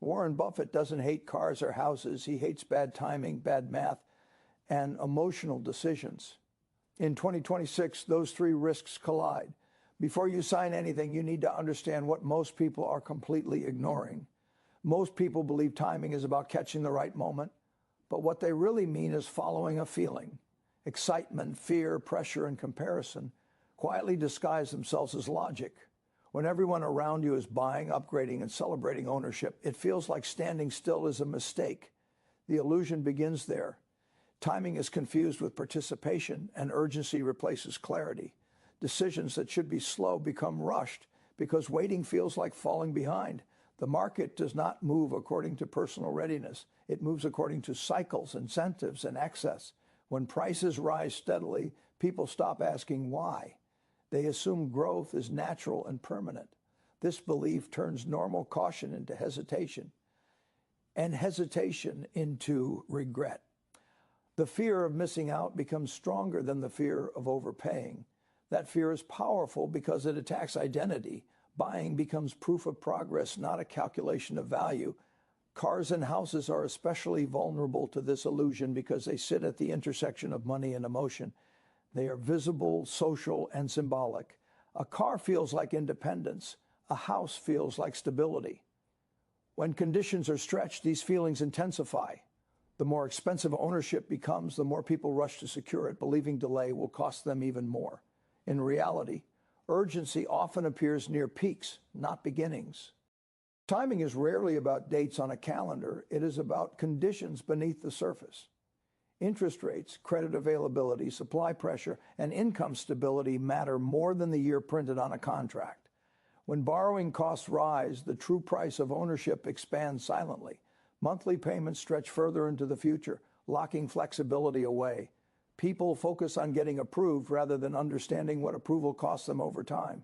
Warren Buffett doesn't hate cars or houses. He hates bad timing, bad math, and emotional decisions. In 2026, those three risks collide. Before you sign anything, you need to understand what most people are completely ignoring. Most people believe timing is about catching the right moment, but what they really mean is following a feeling. Excitement, fear, pressure, and comparison quietly disguise themselves as logic. When everyone around you is buying, upgrading, and celebrating ownership, it feels like standing still is a mistake. The illusion begins there. Timing is confused with participation, and urgency replaces clarity. Decisions that should be slow become rushed because waiting feels like falling behind. The market does not move according to personal readiness. It moves according to cycles, incentives, and excess. When prices rise steadily, people stop asking why. They assume growth is natural and permanent. This belief turns normal caution into hesitation, and hesitation into regret. The fear of missing out becomes stronger than the fear of overpaying. That fear is powerful because it attacks identity. Buying becomes proof of progress, not a calculation of value. Cars and houses are especially vulnerable to this illusion because they sit at the intersection of money and emotion. They are visible, social, and symbolic. A car feels like independence. A house feels like stability. When conditions are stretched, these feelings intensify. The more expensive ownership becomes, the more people rush to secure it, believing delay will cost them even more. In reality, urgency often appears near peaks, not beginnings. Timing is rarely about dates on a calendar. It is about conditions beneath the surface. Interest rates, credit availability, supply pressure, and income stability matter more than the year printed on a contract. When borrowing costs rise, the true price of ownership expands silently. Monthly payments stretch further into the future, locking flexibility away. People focus on getting approved rather than understanding what approval costs them over time.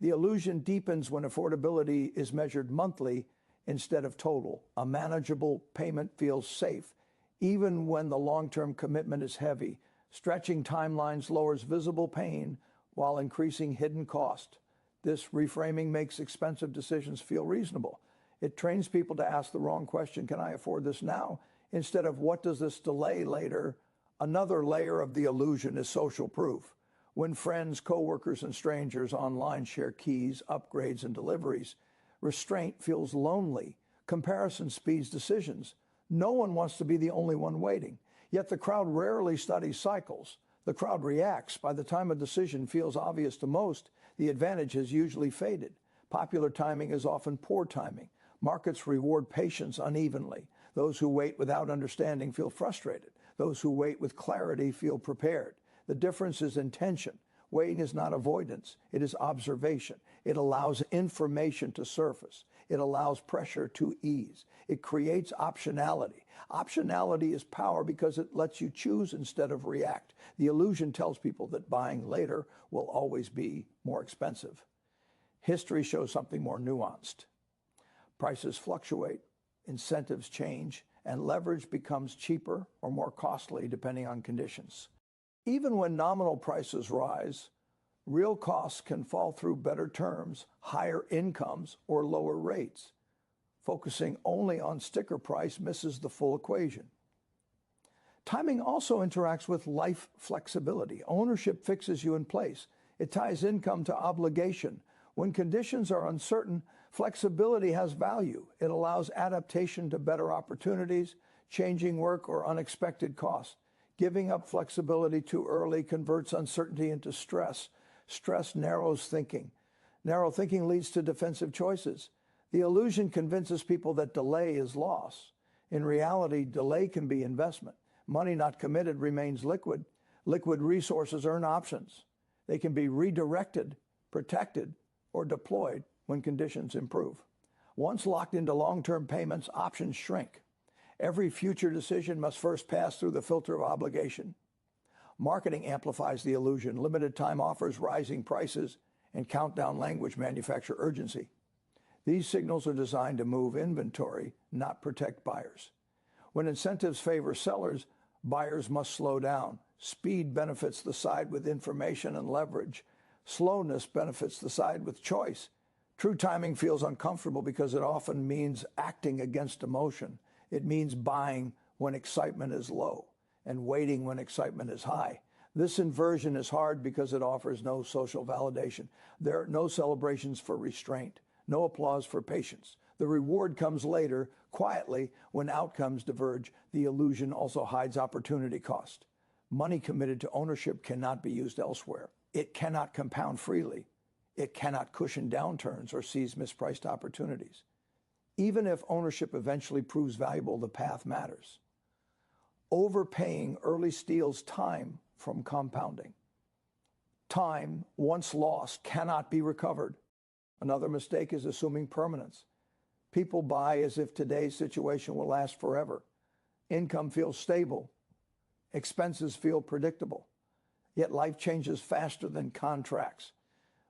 The illusion deepens when affordability is measured monthly instead of total. A manageable payment feels safe, even when the long-term commitment is heavy. Stretching timelines lowers visible pain while increasing hidden cost. This reframing makes expensive decisions feel reasonable. It trains people to ask the wrong question, can I afford this now? Instead of what does this delay later? Another layer of the illusion is social proof. When friends, coworkers, and strangers online share keys, upgrades, and deliveries, restraint feels lonely. Comparison speeds decisions. No one wants to be the only one waiting. Yet the crowd rarely studies cycles. The crowd reacts. By the time a decision feels obvious to most, the advantage has usually faded. Popular timing is often poor timing. Markets reward patience unevenly. Those who wait without understanding feel frustrated. Those who wait with clarity feel prepared. The difference is intention. Waiting is not avoidance. It is observation. It allows information to surface. It allows pressure to ease. It creates optionality. Optionality is power because it lets you choose instead of react. The illusion tells people that buying later will always be more expensive. History shows something more nuanced. Prices fluctuate, incentives change, and leverage becomes cheaper or more costly depending on conditions. Even when nominal prices rise, real costs can fall through better terms, higher incomes, or lower rates. Focusing only on sticker price misses the full equation. Timing also interacts with life flexibility. Ownership fixes you in place. It ties income to obligation. When conditions are uncertain, flexibility has value. It allows adaptation to better opportunities, changing work, or unexpected costs. Giving up flexibility too early converts uncertainty into stress. Stress narrows thinking. Narrow thinking leads to defensive choices. The illusion convinces people that delay is loss. In reality, delay can be investment. Money not committed remains liquid. Liquid resources earn options. They can be redirected, protected, or deployed when conditions improve. Once locked into long-term payments, options shrink. Every future decision must first pass through the filter of obligation. Marketing amplifies the illusion. Limited time offers, rising prices, and countdown language manufacture urgency. These signals are designed to move inventory, not protect buyers. When incentives favor sellers, buyers must slow down. Speed benefits the side with information and leverage. Slowness benefits the side with choice. True timing feels uncomfortable because it often means acting against emotion. It means buying when excitement is low and waiting when excitement is high. This inversion is hard because it offers no social validation. There are no celebrations for restraint, no applause for patience. The reward comes later, quietly, when outcomes diverge. The illusion also hides opportunity cost. Money committed to ownership cannot be used elsewhere. It cannot compound freely. It cannot cushion downturns or seize mispriced opportunities. Even if ownership eventually proves valuable, the path matters. Overpaying early steals time from compounding. Time, once lost, cannot be recovered. Another mistake is assuming permanence. People buy as if today's situation will last forever. Income feels stable. Expenses feel predictable. Yet life changes faster than contracts.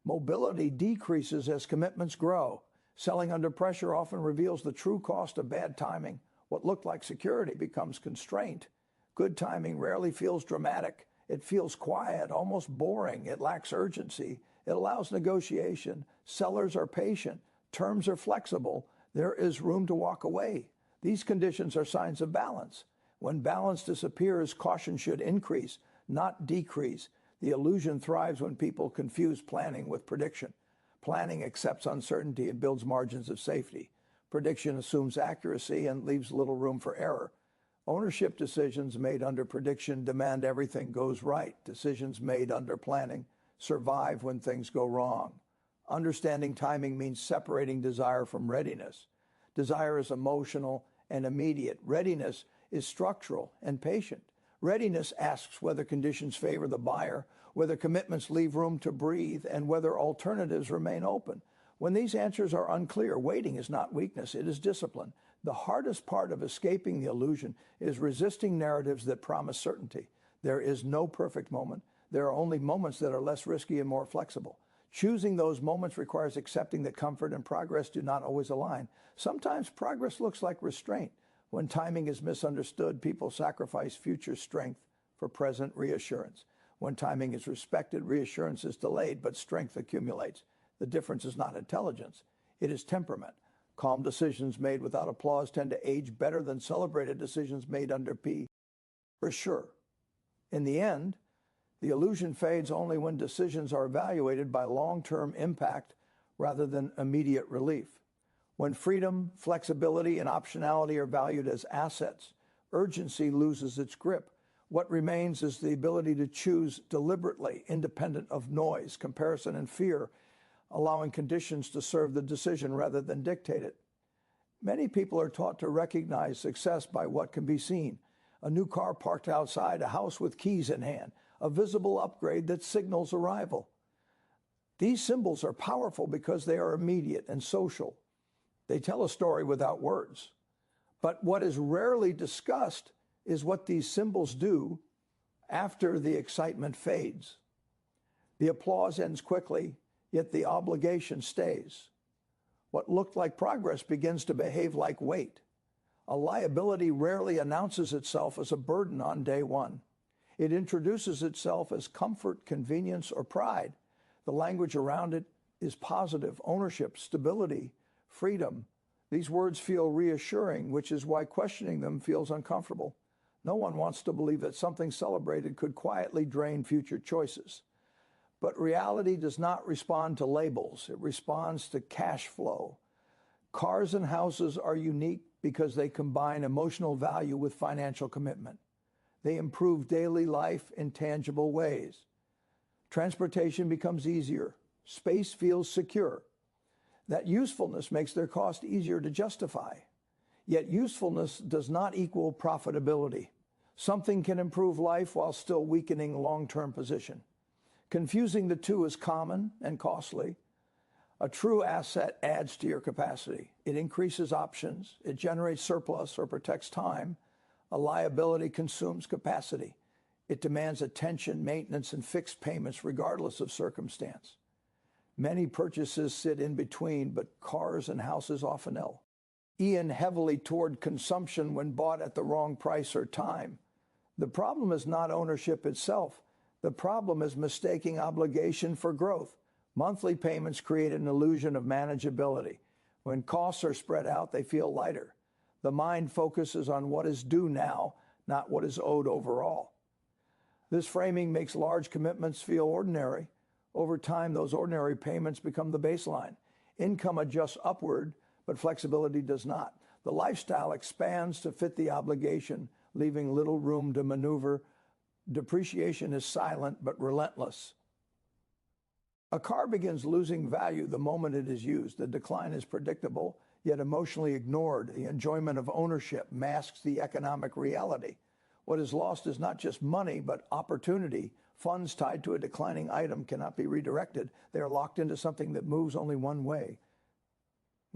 Mobility decreases as commitments grow. Selling under pressure often reveals the true cost of bad timing. What looked like security becomes constraint. Good timing rarely feels dramatic. It feels quiet, almost boring. It lacks urgency. It allows negotiation. Sellers are patient. Terms are flexible. There is room to walk away. These conditions are signs of balance. When balance disappears, caution should increase, not decrease. The illusion thrives when people confuse planning with prediction. Planning accepts uncertainty and builds margins of safety. Prediction assumes accuracy and leaves little room for error. Ownership decisions made under prediction demand everything goes right. Decisions made under planning survive when things go wrong. Understanding timing means separating desire from readiness. Desire is emotional and immediate. Readiness is structural and patient. Readiness asks whether conditions favor the buyer, whether commitments leave room to breathe, and whether alternatives remain open. When these answers are unclear, waiting is not weakness, it is discipline. The hardest part of escaping the illusion is resisting narratives that promise certainty. There is no perfect moment. There are only moments that are less risky and more flexible. Choosing those moments requires accepting that comfort and progress do not always align. Sometimes progress looks like restraint. When timing is misunderstood, people sacrifice future strength for present reassurance. When timing is respected, reassurance is delayed, but strength accumulates. The difference is not intelligence, it is temperament. Calm decisions made without applause tend to age better than celebrated decisions made under P. For sure. In the end, the illusion fades only when decisions are evaluated by long-term impact rather than immediate relief. When freedom, flexibility, and optionality are valued as assets, urgency loses its grip. What remains is the ability to choose deliberately, independent of noise, comparison, and fear, allowing conditions to serve the decision rather than dictate it. Many people are taught to recognize success by what can be seen. A new car parked outside, a house with keys in hand, a visible upgrade that signals arrival. These symbols are powerful because they are immediate and social. They tell a story without words. But what is rarely discussed is what these symbols do after the excitement fades. The applause ends quickly, yet the obligation stays. What looked like progress begins to behave like weight. A liability rarely announces itself as a burden on day one. It introduces itself as comfort, convenience, or pride. The language around it is positive: ownership, stability, freedom. These words feel reassuring, which is why questioning them feels uncomfortable. No one wants to believe that something celebrated could quietly drain future choices. But reality does not respond to labels. It responds to cash flow. Cars and houses are unique because they combine emotional value with financial commitment. They improve daily life in tangible ways. Transportation becomes easier. Space feels secure. That usefulness makes their cost easier to justify. Yet usefulness does not equal profitability. Something can improve life while still weakening long-term position. Confusing the two is common and costly. A true asset adds to your capacity. It increases options. It generates surplus or protects time. A liability consumes capacity. It demands attention, maintenance, and fixed payments regardless of circumstance. Many purchases sit in between, but cars and houses often lean heavily toward consumption when bought at the wrong price or time. The problem is not ownership itself. The problem is mistaking obligation for growth. Monthly payments create an illusion of manageability. When costs are spread out, they feel lighter. The mind focuses on what is due now, not what is owed overall. This framing makes large commitments feel ordinary. Over time, those ordinary payments become the baseline. Income adjusts upward, but flexibility does not. The lifestyle expands to fit the obligation, leaving little room to maneuver. Depreciation is silent but relentless. A car begins losing value the moment it is used. The decline is predictable, yet emotionally ignored. The enjoyment of ownership masks the economic reality. What is lost is not just money, but opportunity. Funds tied to a declining item cannot be redirected. They are locked into something that moves only one way.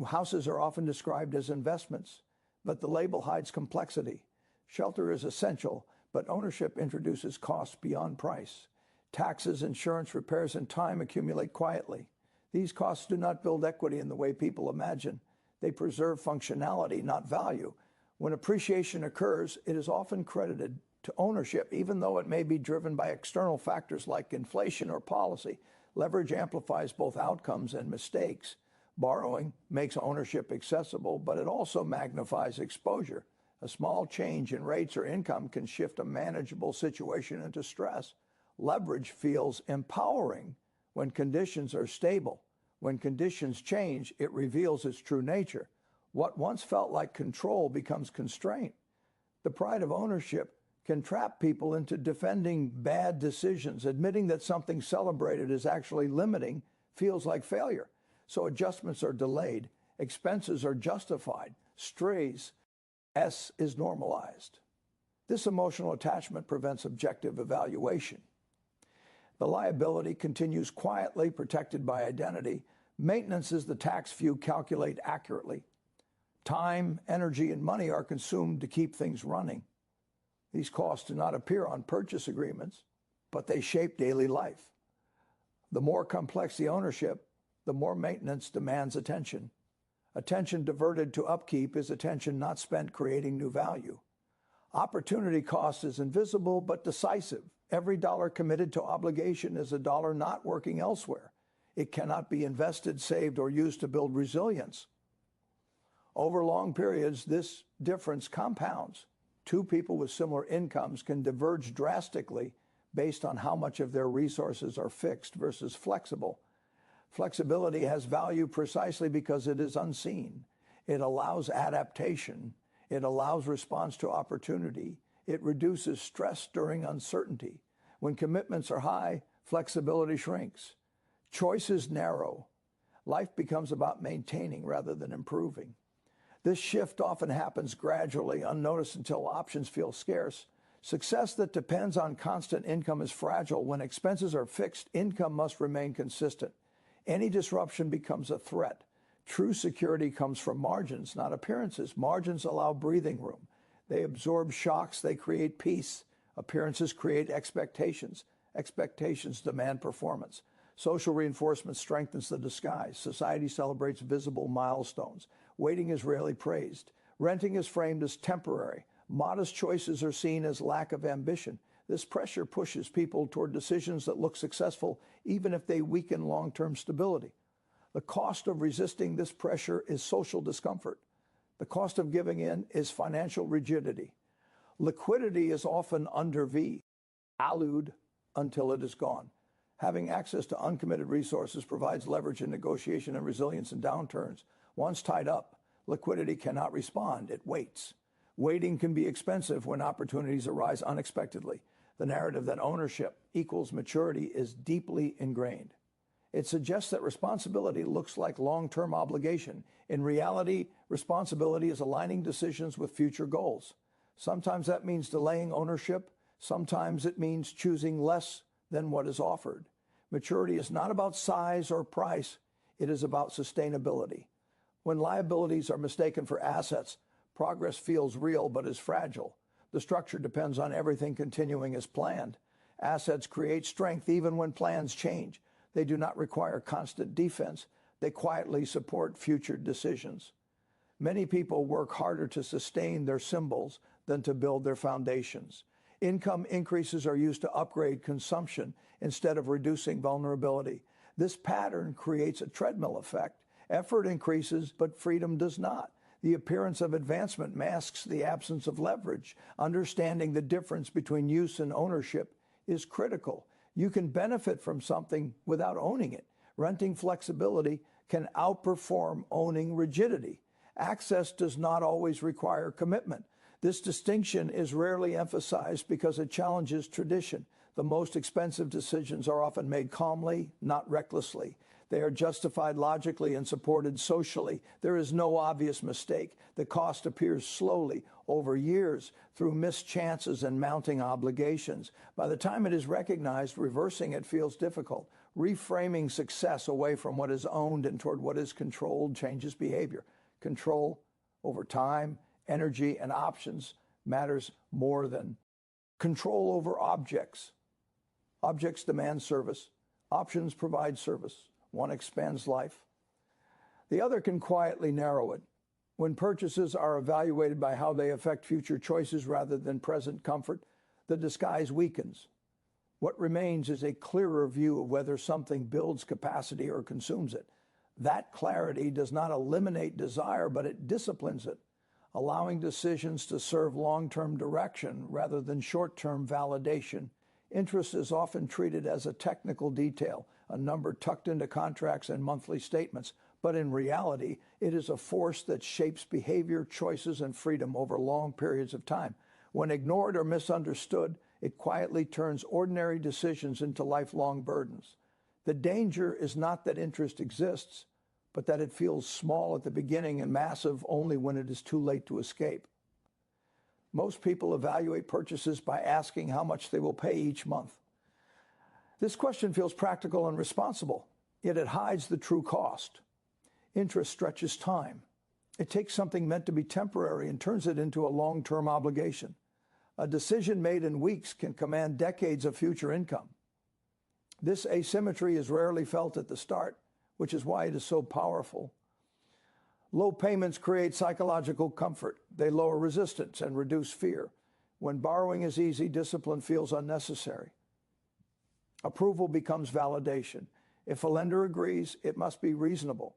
Houses are often described as investments, but the label hides complexity. Shelter is essential, but ownership introduces costs beyond price. Taxes, insurance, repairs, and time accumulate quietly. These costs do not build equity in the way people imagine. They preserve functionality, not value. When appreciation occurs, it is often credited to ownership, even though it may be driven by external factors like inflation or policy. Leverage amplifies both outcomes and mistakes. Borrowing makes ownership accessible, but it also magnifies exposure. A small change in rates or income can shift a manageable situation into stress. Leverage feels empowering when conditions are stable. When conditions change, it reveals its true nature. What once felt like control becomes constraint. The pride of ownership can trap people into defending bad decisions. Admitting that something celebrated is actually limiting feels like failure. So adjustments are delayed, expenses are justified, stress is normalized. This emotional attachment prevents objective evaluation. The liability continues quietly, protected by identity. Maintenance is the tax few calculate accurately. Time, energy, and money are consumed to keep things running. These costs do not appear on purchase agreements, but they shape daily life. The more complex the ownership, the more maintenance demands attention. Attention diverted to upkeep is attention not spent creating new value. Opportunity cost is invisible but decisive. Every dollar committed to obligation is a dollar not working elsewhere. It cannot be invested, saved, or used to build resilience. Over long periods, this difference compounds. Two people with similar incomes can diverge drastically based on how much of their resources are fixed versus flexible. Flexibility has value precisely because it is unseen. It allows adaptation. It allows response to opportunity. It reduces stress during uncertainty. When commitments are high, flexibility shrinks. Choices narrow. Life becomes about maintaining rather than improving. This shift often happens gradually, unnoticed until options feel scarce. Success that depends on constant income is fragile. When expenses are fixed, income must remain consistent. Any disruption becomes a threat. True security comes from margins, not appearances. Margins allow breathing room. They absorb shocks, they create peace. Appearances create expectations. Expectations demand performance. Social reinforcement strengthens the disguise. Society celebrates visible milestones. Waiting is rarely praised. Renting is framed as temporary. Modest choices are seen as lack of ambition. This pressure pushes people toward decisions that look successful, even if they weaken long-term stability. The cost of resisting this pressure is social discomfort. The cost of giving in is financial rigidity. Liquidity is often under valued until it is gone. Having access to uncommitted resources provides leverage in negotiation and resilience in downturns. Once tied up, liquidity cannot respond. It waits. Waiting can be expensive when opportunities arise unexpectedly. The narrative that ownership equals maturity is deeply ingrained. It suggests that responsibility looks like long-term obligation. In reality, responsibility is aligning decisions with future goals. Sometimes that means delaying ownership. Sometimes it means choosing less than what is offered. Maturity is not about size or price. It is about sustainability. When liabilities are mistaken for assets, progress feels real but is fragile. The structure depends on everything continuing as planned. Assets create strength even when plans change. They do not require constant defense. They quietly support future decisions. Many people work harder to sustain their symbols than to build their foundations. Income increases are used to upgrade consumption instead of reducing vulnerability. This pattern creates a treadmill effect. Effort increases, but freedom does not. The appearance of advancement masks the absence of leverage. Understanding the difference between use and ownership is critical. You can benefit from something without owning it. Renting flexibility can outperform owning rigidity. Access does not always require commitment. This distinction is rarely emphasized because it challenges tradition. The most expensive decisions are often made calmly, not recklessly. They are justified logically and supported socially. There is no obvious mistake. The cost appears slowly, over years, through missed chances and mounting obligations. By the time it is recognized, reversing it feels difficult. Reframing success away from what is owned and toward what is controlled changes behavior. Control over time, energy, and options matters more than control over objects. Objects demand service. Options provide service. One expands life. The other can quietly narrow it. When purchases are evaluated by how they affect future choices rather than present comfort, the disguise weakens. What remains is a clearer view of whether something builds capacity or consumes it. That clarity does not eliminate desire, but it disciplines it, allowing decisions to serve long-term direction rather than short-term validation. Interest is often treated as a technical detail, a number tucked into contracts and monthly statements, but in reality, it is a force that shapes behavior, choices, and freedom over long periods of time. When ignored or misunderstood, it quietly turns ordinary decisions into lifelong burdens. The danger is not that interest exists, but that it feels small at the beginning and massive only when it is too late to escape. Most people evaluate purchases by asking how much they will pay each month. This question feels practical and responsible, yet it hides the true cost. Interest stretches time. It takes something meant to be temporary and turns it into a long-term obligation. A decision made in weeks can command decades of future income. This asymmetry is rarely felt at the start, which is why it is so powerful. Low payments create psychological comfort. They lower resistance and reduce fear. When borrowing is easy, discipline feels unnecessary. Approval becomes validation. If a lender agrees, it must be reasonable.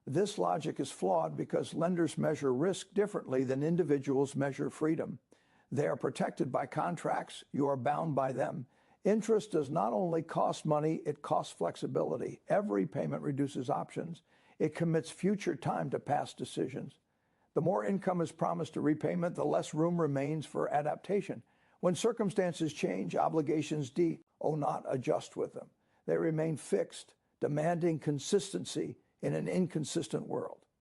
This logic is flawed because lenders measure risk differently than individuals measure freedom. They are protected by contracts. You are bound by them. Interest does not only cost money, it costs flexibility. Every payment reduces options. It commits future time to past decisions. The more income is promised to repayment, the less room remains for adaptation. When circumstances change, obligations do not adjust with them. They remain fixed, demanding consistency in an inconsistent world.